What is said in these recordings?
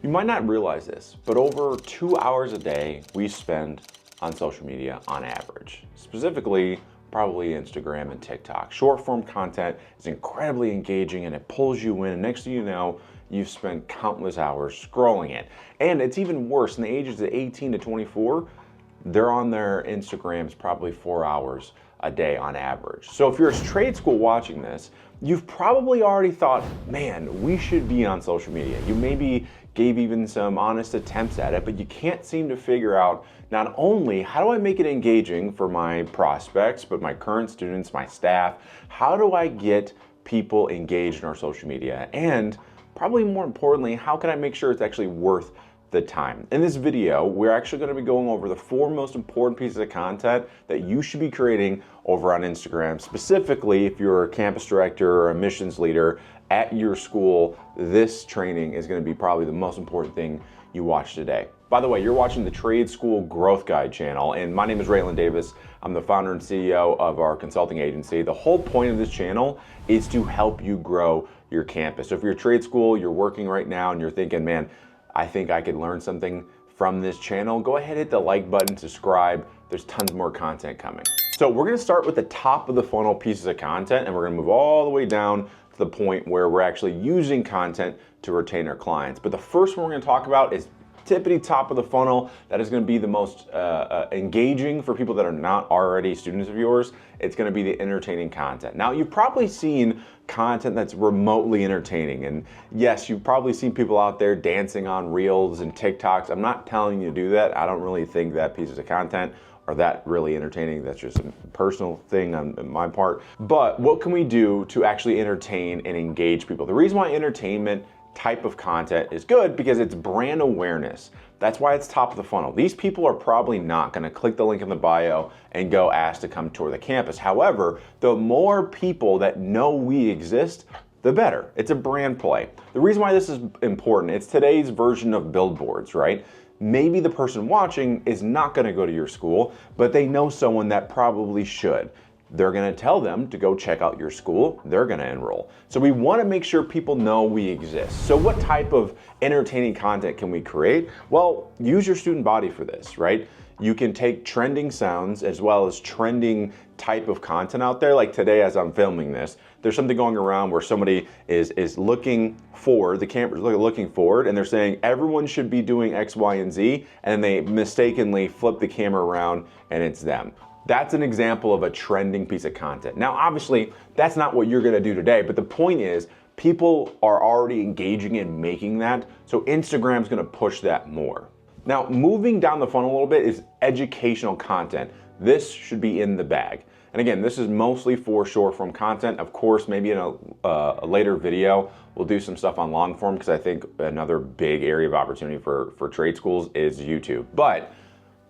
You might not realize this, but over 2 hours a day we spend on social media on average. Specifically, probably Instagram and TikTok. Short form content is incredibly engaging and it pulls you in. And next thing you know, you've spent countless hours scrolling it. And it's even worse in the ages of 18 to 24, they're on their Instagrams probably 4 hours a day on average. So if you're a trade school watching this, you've probably already thought, man, we should be on social media. You maybe gave even some honest attempts at it, but you can't seem to figure out not only how do I make it engaging for my prospects, but my current students, my staff, how do I get people engaged in our social media? And probably more importantly, how can I make sure it's actually worth the time? In this video, we're actually going to be going over the 4 most important pieces of content that you should be creating over on Instagram. Specifically, if you're a campus director or a missions leader at your school, this training is going to be probably the most important thing you watch today. By the way, you're watching the Trade School Growth Guide channel, and my name is Raylan Davis. I'm the founder and CEO of our consulting agency. The whole point of this channel is to help you grow your campus. So if you're a trade school, you're working right now and you're thinking, man, I think I could learn something from this channel, go ahead, hit the like button, subscribe. There's tons more content coming. So we're gonna start with the top of the funnel pieces of content, and we're gonna move all the way down to the point where we're actually using content to retain our clients. But the first one we're gonna talk about is tippity top of the funnel. That is going to be the most engaging for people that are not already students of yours. It's going to be the entertaining content. Now, you've probably seen content that's remotely entertaining, and yes, you've probably seen people out there dancing on reels and TikToks. I'm not telling you to do that. I don't really think that pieces of content are that really entertaining. That's just a personal thing on my part. But what can we do to actually entertain and engage people? The reason why entertainment type of content is good because it's brand awareness. That's why it's top of the funnel. These people are probably not going to click the link in the bio and go ask to come tour the campus. However, the more people that know we exist, the better. It's a brand play. The reason why this is important, it's today's version of billboards, right? Maybe the person watching is not going to go to your school, but they know someone that probably should. They're going to tell them to go check out your school. They're going to enroll. So we want to make sure people know we exist. So what type of entertaining content can we create? Well, use your student body for this, right? You can take trending sounds as well as trending type of content out there. Like today, as I'm filming this, there's something going around where somebody is looking forward, the camera's looking forward, and they're saying everyone should be doing X, Y, and Z, and they mistakenly flip the camera around and it's them. That's an example of a trending piece of content. Now, obviously, that's not what you're gonna do today, but the point is, people are already engaging in making that, so Instagram's gonna push that more. Now, moving down the funnel a little bit is educational content. This should be in the bag. And again, this is mostly for short form content. Of course, maybe in a later video, we'll do some stuff on long form because I think another big area of opportunity for trade schools is YouTube. But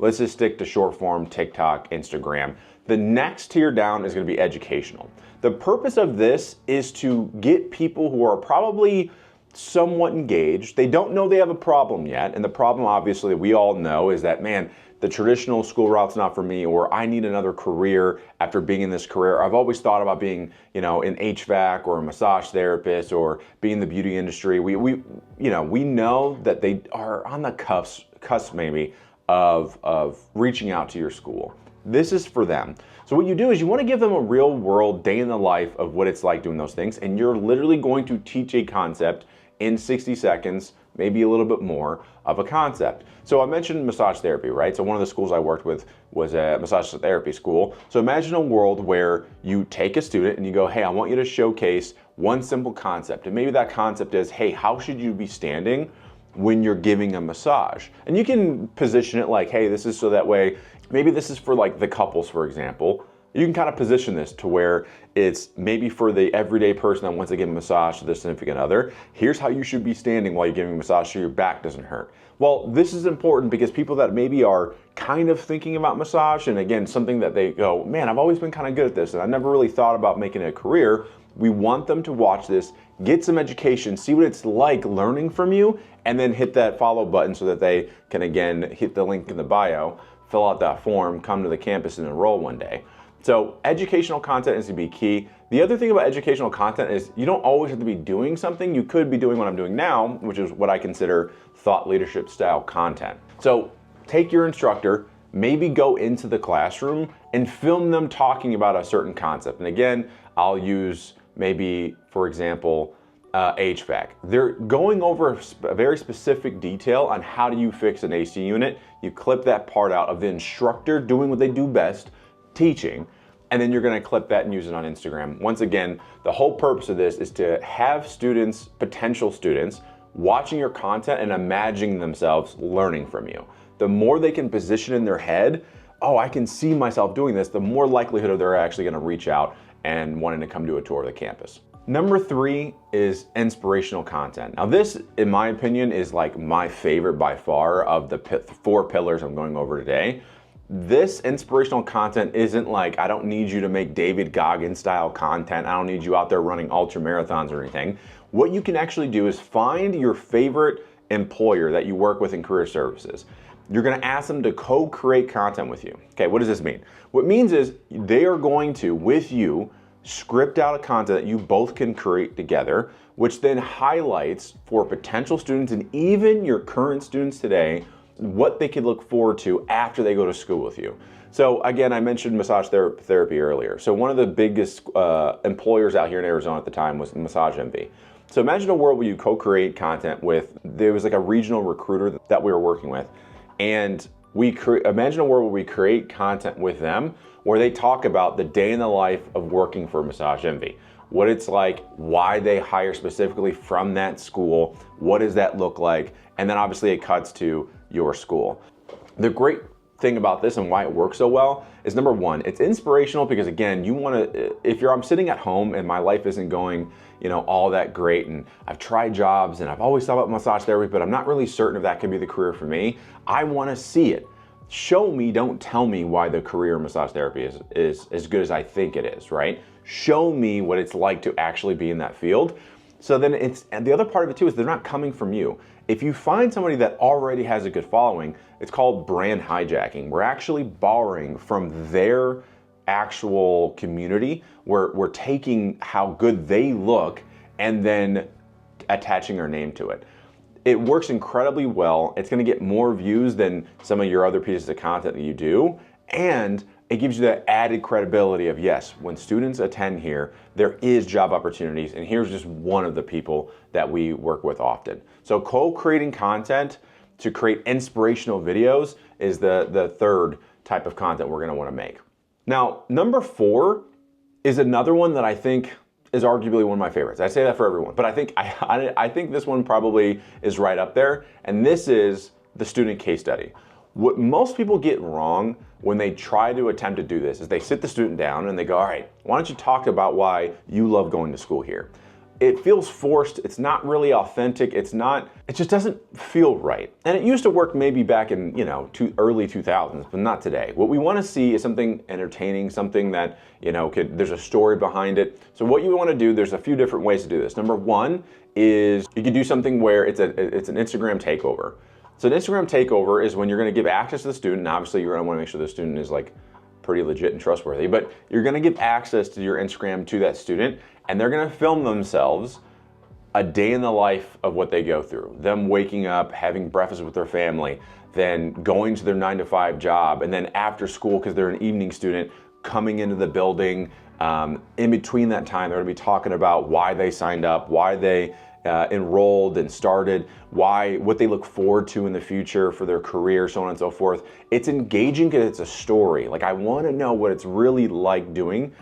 let's just stick to short form, TikTok, Instagram. The next tier down is gonna be educational. The purpose of this is to get people who are probably somewhat engaged. They don't know they have a problem yet. And the problem, obviously, that we all know is that, man, the traditional school route's not for me, or I need another career after being in this career. I've always thought about being, an HVAC or a massage therapist or being in the beauty industry. We know that they are on the cusp maybe of reaching out to your school. This is for them. So what you do is you want to give them a real world day in the life of what it's like doing those things, and you're literally going to teach a concept in 60 seconds, maybe a little bit more of a concept. So I mentioned massage therapy, right? So one of the schools I worked with was a massage therapy school. So imagine a world where you take a student and you go, hey, I want you to showcase one simple concept. And maybe that concept is, hey, how should you be standing when you're giving a massage? And you can position it like, hey, this is so that way, maybe this is for like the couples, for example. You can kind of position this to where it's maybe for the everyday person that wants to give a massage to their significant other. Here's how you should be standing while you're giving a massage so your back doesn't hurt. Well, this is important because people that maybe are kind of thinking about massage, and again, something that they go, man, I've always been kind of good at this and I never really thought about making it a career. We want them to watch this, get some education, see what it's like learning from you, and then hit that follow button so that they can, again, hit the link in the bio, fill out that form, come to the campus and enroll one day. So educational content is gonna be key. The other thing about educational content is you don't always have to be doing something. You could be doing what I'm doing now, which is what I consider thought leadership style content. So take your instructor, maybe go into the classroom and film them talking about a certain concept. And again, I'll use maybe, for example, HVAC. They're going over a very specific detail on how do you fix an AC unit. You clip that part out of the instructor doing what they do best, teaching, and then you're gonna clip that and use it on Instagram. Once again, the whole purpose of this is to have students, potential students, watching your content and imagining themselves learning from you. The more they can position in their head, oh, I can see myself doing this, the more likelihood of they're actually gonna reach out and wanting to come do a tour of the campus. Number 3 is inspirational content. Now this, in my opinion, is like my favorite by far of the 4 pillars I'm going over today. This inspirational content isn't like, I don't need you to make David Goggins style content. I don't need you out there running ultra marathons or anything. What you can actually do is find your favorite employer that you work with in career services. You're gonna ask them to co-create content with you. Okay, what does this mean? What it means is they are going to, with you, script out a content that you both can create together, which then highlights for potential students and even your current students today, what they could look forward to after they go to school with you. So again, I mentioned massage therapy earlier. So one of the biggest employers out here in Arizona at the time was Massage Envy. So imagine a world where you co-create content with, there was like a regional recruiter that we were working with, and imagine a world where we create content with them where they talk about the day in the life of working for Massage Envy, what it's like, why they hire specifically from that school, what does that look like, and then obviously it cuts to your school. The great thing about this and why it works so well is number 1, it's inspirational because again, you want to, if I'm sitting at home and my life isn't going, all that great, and I've tried jobs and I've always thought about massage therapy, but I'm not really certain if that could be the career for me. I want to see it. Show me, don't tell me why the career in massage therapy is as good as I think it is, right? Show me what it's like to actually be in that field. So then and the other part of it too is they're not coming from you. If you find somebody that already has a good following, it's called brand hijacking. We're actually borrowing from their actual community. We're taking how good they look and then attaching our name to it. It works incredibly well. It's gonna get more views than some of your other pieces of content that you do. And it gives you that added credibility of, yes, when students attend here, there is job opportunities, and here's just one of the people that we work with often. So co-creating content to create inspirational videos is the third type of content we're gonna wanna make. Now, number 4 is another one that I think is arguably one of my favorites. I say that for everyone, but I think this one probably is right up there, and this is the student case study. What most people get wrong when they try to attempt to do this is they sit the student down and they go, all right, why don't you talk about why you love going to school here? It feels forced, it's not really authentic, it just doesn't feel right. And it used to work maybe back in, early 2000s, but not today. What we wanna see is something entertaining, something that, there's a story behind it. So what you wanna do, there's a few different ways to do this. Number 1 is you can do something where it's an Instagram takeover. So an Instagram takeover is when you're gonna give access to the student, and obviously you're gonna wanna make sure the student is like pretty legit and trustworthy, but you're gonna give access to your Instagram to that student, and they're gonna film themselves a day in the life of what they go through. Them waking up, having breakfast with their family, then going to their 9-to-5 job, and then after school, because they're an evening student, coming into the building. In between that time, they're gonna be talking about why they signed up, why they enrolled and started, what they look forward to in the future for their career, so on and so forth. It's engaging because it's a story. Like, I want to know what it's really like doing,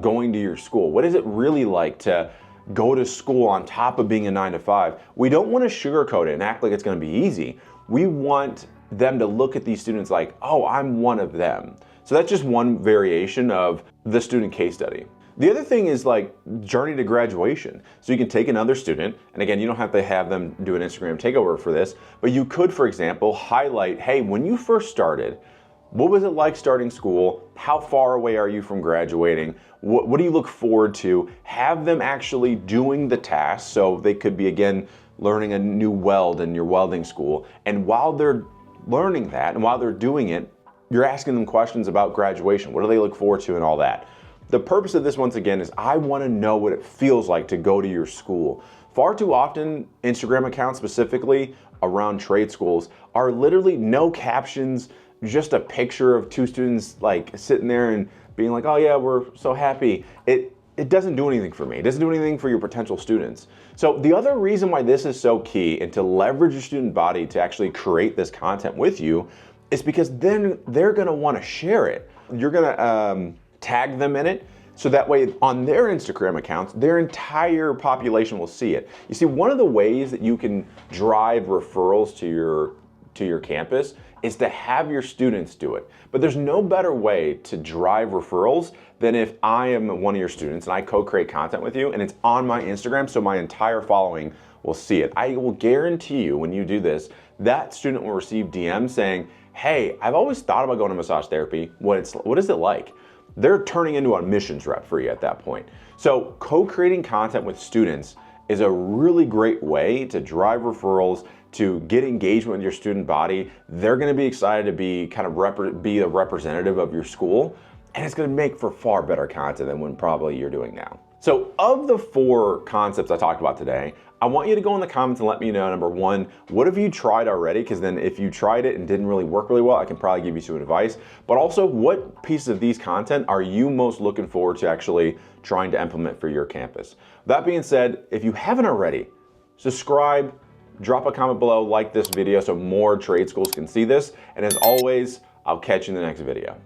going to your school. What is it really like to go to school on top of being a 9-to-5? We don't want to sugarcoat it and act like it's going to be easy. We want them to look at these students like, oh, I'm one of them. So that's just one variation of the student case study. The other thing is like journey to graduation. So you can take another student, and again, you don't have to have them do an Instagram takeover for this, but you could, for example, highlight, hey, when you first started, what was it like starting school? How far away are you from graduating? What do you look forward to? Have them actually doing the tasks, so they could be, again, learning a new weld in your welding school. And while they're learning that, and while they're doing it, You're asking them questions about graduation. What do they look forward to and all that. The purpose of this, once again, is I want to know what it feels like to go to your school. Far too often, Instagram accounts specifically around trade schools are literally no captions, just a picture of two students like sitting there and being like, oh yeah, we're so happy. It doesn't do anything for me. It doesn't do anything for your potential students. So the other reason why this is so key and to leverage your student body to actually create this content with you is because then they're gonna wanna share it. You're gonna tag them in it, so that way on their Instagram accounts, their entire population will see it. You see, one of the ways that you can drive referrals to your campus is to have your students do it. But there's no better way to drive referrals than if I am one of your students and I co-create content with you and it's on my Instagram, so my entire following will see it. I will guarantee you when you do this, that student will receive DMs saying, hey, I've always thought about going to massage therapy. What is it like? They're turning into a admissions rep for you at that point. So co-creating content with students is a really great way to drive referrals, to get engagement with your student body. They're gonna be excited to be be a representative of your school, and it's gonna make for far better content than what probably you're doing now. So of the 4 concepts I talked about today, I want you to go in the comments and let me know, number 1, what have you tried already? Because then if you tried it and didn't really work really well, I can probably give you some advice. But also, what pieces of these content are you most looking forward to actually trying to implement for your campus? That being said, if you haven't already, subscribe, drop a comment below, like this video so more trade schools can see this. And as always, I'll catch you in the next video.